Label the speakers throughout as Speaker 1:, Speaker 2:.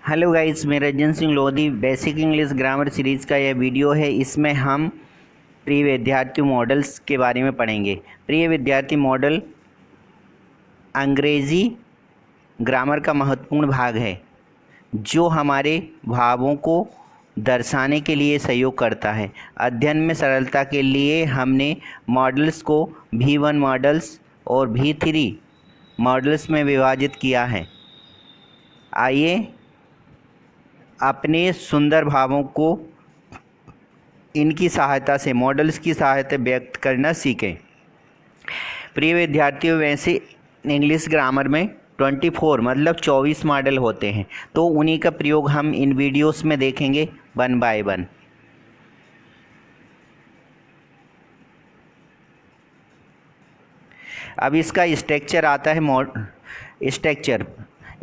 Speaker 1: Hello guys, मैं Ranjan Singh Lodhi. Basic English grammar series का यह वीडियो है। इसमें हम प्रिय विद्यार्थी मॉडल्स के बारे में पढ़ेंगे। प्रिय विद्यार्थी मॉडल अंग्रेज़ी ग्रामर का महत्वपूर्ण भाग है जो हमारे भावों को दर्शाने के लिए सहयोग करता है। अध्ययन में सरलता के लिए हमने मॉडल्स को V1 मॉडल्स और V3 मॉडल्स में विभाजित किया है। आइए अपने सुंदर भावों को इनकी सहायता से, मॉडल्स की सहायता व्यक्त करना सीखें। प्रिय विद्यार्थियों, वैसे इंग्लिश ग्रामर में 24 मतलब 24 मॉडल होते हैं, तो उन्हीं का प्रयोग हम इन वीडियोस में देखेंगे वन बाय वन। अब इसका स्ट्रक्चर आता है।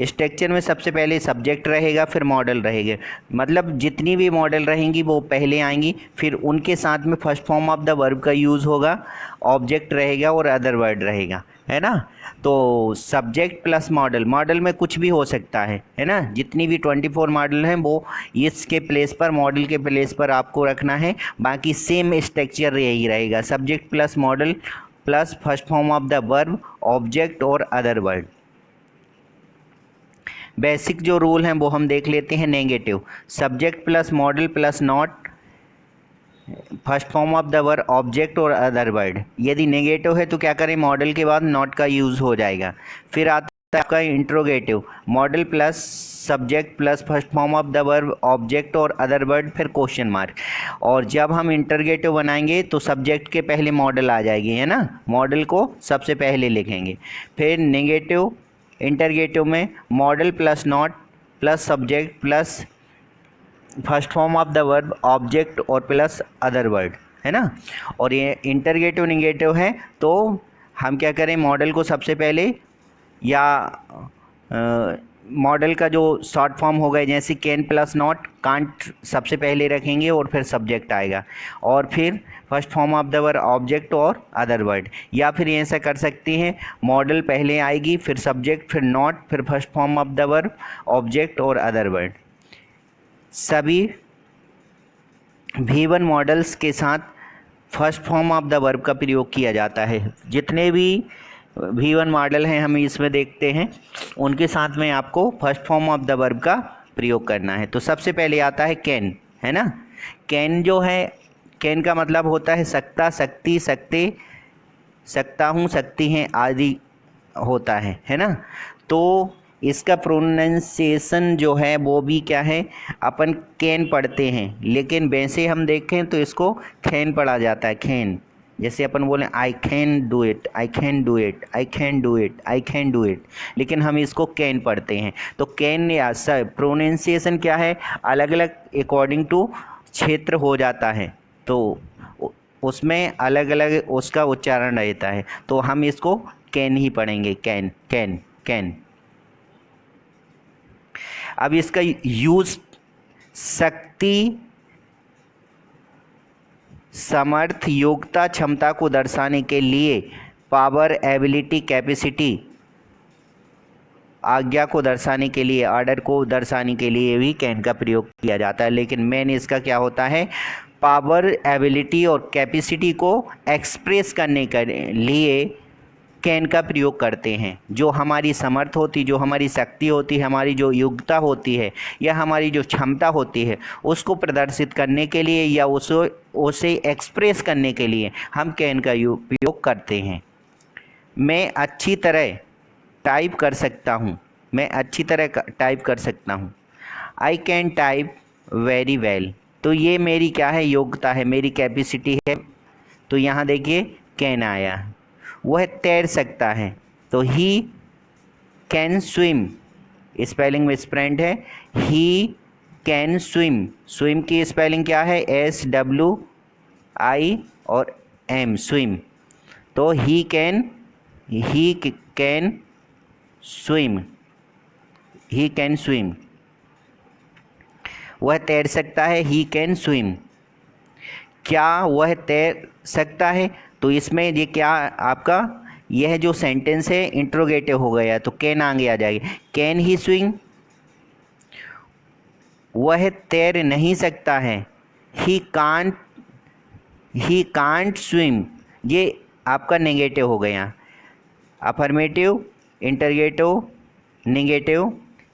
Speaker 1: स्ट्रक्चर में सबसे पहले सब्जेक्ट रहेगा, फिर मॉडल रहेगा। मतलब जितनी भी मॉडल रहेंगी वो पहले आएंगी, फिर उनके साथ में first form of the verb का यूज़ होगा, ऑब्जेक्ट रहेगा और अदर वर्ड रहेगा, है ना। तो सब्जेक्ट प्लस मॉडल, मॉडल में कुछ भी हो सकता है ना। जितनी भी 24 मॉडल हैं वो इसके प्लेस पर, मॉडल के प्लेस पर आपको रखना है। बाकी सेम स्ट्रक्चर यही रहेगा, subject plus model plus first form of the verb, object और अदर वर्ड। बेसिक जो रूल हैं वो हम देख लेते हैं। Negative, subject plus model plus not, first form of the verb, object और अदर वर्ड। यदि नेगेटिव है तो क्या करें, मॉडल के बाद नॉट का यूज़ हो जाएगा। फिर आता है आपका interrogative, model plus subject plus first form of the verb, object और अदर वर्ड, फिर क्वेश्चन मार्क। और जब हम इंटरगेटिव बनाएंगे तो सब्जेक्ट के पहले मॉडल आ जाएगी, है ना। मॉडल को सबसे पहले लिखेंगे। फिर नेगेटिव इंटरगेटिव में model plus not plus subject plus first form of the verb, object और प्लस अदर वर्ड, है ना। और ये इंटरगेटिव नेगेटिव है तो हम क्या करें, मॉडल को सबसे पहले, या मॉडल का जो शॉर्ट फॉर्म हो गए जैसे कैन प्लस नॉट, कांट सबसे पहले रखेंगे और फिर सब्जेक्ट आएगा, और फिर first form of the word, object और अदर वर्ड। या फिर ऐसा कर सकते हैं, मॉडल पहले आएगी, फिर सब्जेक्ट, फिर नॉट, फिर first form of the word, object और अदर वर्ड। सभी V1 मॉडल्स के साथ first form of the verb का प्रयोग किया जाता है। जितने भी V1 मॉडल हैं हम इसमें देखते हैं, उनके साथ में आपको first form of the verb का प्रयोग करना है। तो सबसे पहले आता है कैन, है ना। कैन जो है, कैन का मतलब होता है सकता, सकती, सकते, सकता हूँ, सकती हैं आदि होता है ना। तो इसका प्रोनाउंसिएशन जो है वो भी क्या है, अपन कैन पढ़ते हैं, लेकिन वैसे हम देखें तो इसको खैन पढ़ा जाता है, खैन। जैसे अपन बोले I can do it, I can do it, I can do it, I can do it, लेकिन हम इसको कैन पढ़ते हैं। तो कैन या प्रोनाउंसिएशन क्या है, अलग अलग अकॉर्डिंग टू क्षेत्र हो जाता है, तो उसमें अलग अलग उसका उच्चारण रहता है। तो हम इसको कैन ही पढ़ेंगे, कैन कैन कैन। अब इसका यूज शक्ति, समर्थ, योग्यता, क्षमता को दर्शाने के लिए, पावर, एबिलिटी, कैपेसिटी, आज्ञा को दर्शाने के लिए, ऑर्डर को दर्शाने के लिए भी कैन का प्रयोग किया जाता है। लेकिन मेन इसका क्या होता है, पावर, एबिलिटी और कैपेसिटी को एक्सप्रेस करने के लिए कैन का प्रयोग करते हैं। जो हमारी समर्थ होती, जो हमारी शक्ति होती है, हमारी जो योग्यता होती है या हमारी जो क्षमता होती है, उसको प्रदर्शित करने के लिए या उसे एक्सप्रेस करने के लिए हम कैन का उपयोग करते हैं। मैं अच्छी तरह टाइप कर सकता हूँ, मैं अच्छी तरह टाइप कर सकता हूँ। I can type very well, तो ये मेरी क्या है, योग्यता है, मेरी कैपेसिटी है। तो यहाँ देखिए कैन आया। वह तैर सकता है, तो ही कैन स्विम, स्पेलिंग में स्प्रेंड है, ही कैन स्विम। स्विम की स्पेलिंग क्या है, SWI और M, स्विम। तो he can swim, he can swim, वह तैर सकता है, ही कैन स्विम। क्या वह तैर सकता है, तो इसमें ये क्या आपका, यह जो सेंटेंस है इंट्रोगेटिव हो गया, तो कैन आगे आ जाएगी। कैन ही स्विम, वह तैर नहीं सकता है। ही कांट स्विम, ये आपका नेगेटिव हो गया। Affirmative, interrogative, negative.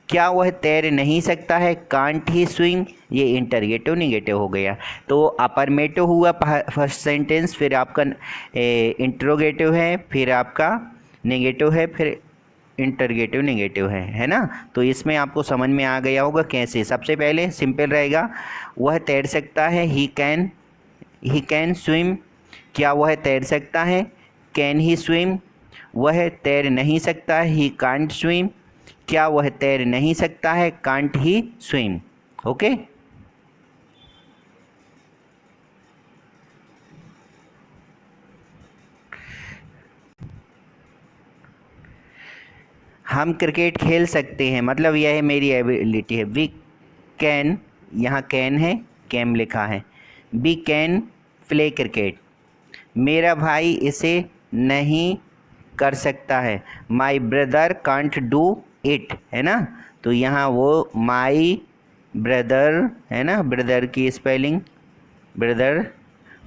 Speaker 1: क्या वह तैर नहीं सकता है, कांट ही स्विम, ये इंटरगेटिव नेगेटिव हो गया। तो अफर्मेटिव हुआ फर्स्ट सेंटेंस, फिर आपका इंटरोगेटिव है, फिर आपका नेगेटिव है, फिर इंटरगेटिव नेगेटिव है ना। तो इसमें आपको समझ में आ गया होगा कैसे। सबसे पहले सिंपल रहेगा, वह तैर सकता है, ही कैन स्विम। क्या वह तैर सकता है, कैन ही स्विम। वह तैर नहीं सकता है, ही कांट स्विम। क्या वह तैर नहीं सकता है, कांट ही स्विम। ओके। हम क्रिकेट खेल सकते हैं, मतलब यह है मेरी एबिलिटी है। वी कैन, यहाँ कैन है, कैम लिखा है। We can play cricket. मेरा भाई इसे नहीं कर सकता है। My brother can't do it, है ना। तो यहाँ वो माई ब्रदर है ना, ब्रदर की spelling brother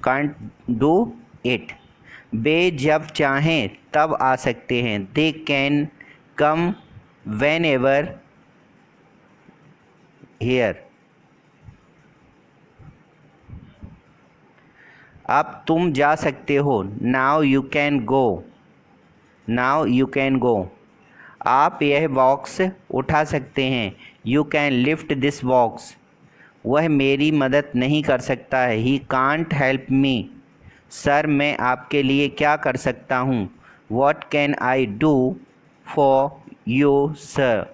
Speaker 1: can't do it. वे जब चाहें तब आ सकते हैं। They can come whenever here. अब तुम जा सकते हो। Now you can go, now you can go. आप यह बॉक्स उठा सकते हैं। You can lift this box. वह मेरी मदद नहीं कर सकता है। He can't help me. Sir मैं आपके लिए क्या कर सकता हूँ। What can I do for you sir.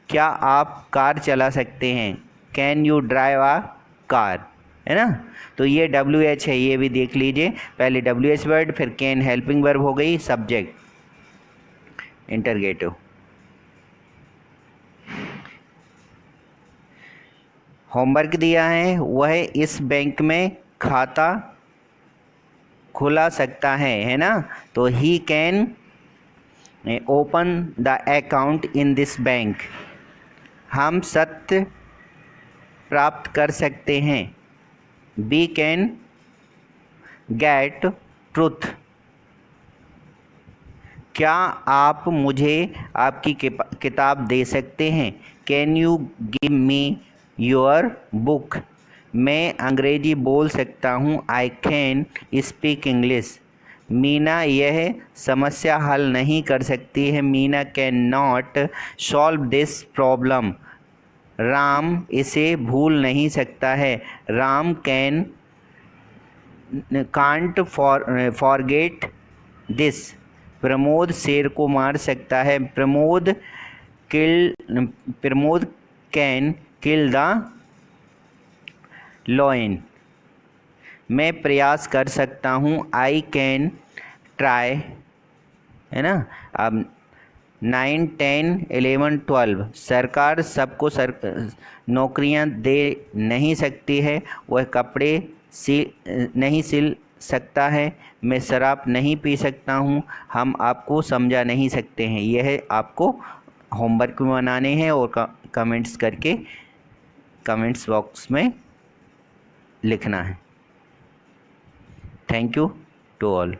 Speaker 1: क्या आप कार चला सकते हैं। Can you drive a car, है ना। तो ये WH है, ये भी देख लीजिए। पहले WH वर्ड, फिर कैन हेल्पिंग वर्ब हो गई, सब्जेक्ट इंटरगेटिव। होमवर्क दिया है, वह इस बैंक में खाता खुला सकता है ना। तो he can open the account in this bank. हम सत्य प्राप्त कर सकते हैं। We can get truth. क्या आप मुझे आपकी किताब दे सकते हैं। Can you give me your book. मैं अंग्रेजी बोल सकता हूँ। I can speak English. Meena यह समस्या हल नहीं कर सकती है। Meena can not solve this problem. Ram इसे भूल नहीं सकता है। Ram can't forget this. Pramod शेर को मार सकता है। Pramod can kill the lion. मैं प्रयास कर सकता हूँ। आई कैन ट्राई, है ना। अब 9, 10, 11, 12। सरकार सबको नौकरियां दे नहीं सकती है। वह कपड़े नहीं सिल सकता है। मैं शराब नहीं पी सकता हूँ। हम आपको समझा नहीं सकते हैं। यह आपको होमवर्क में बनाने हैं और कमेंट्स करके कमेंट्स बॉक्स में लिखना है। Thank you to all.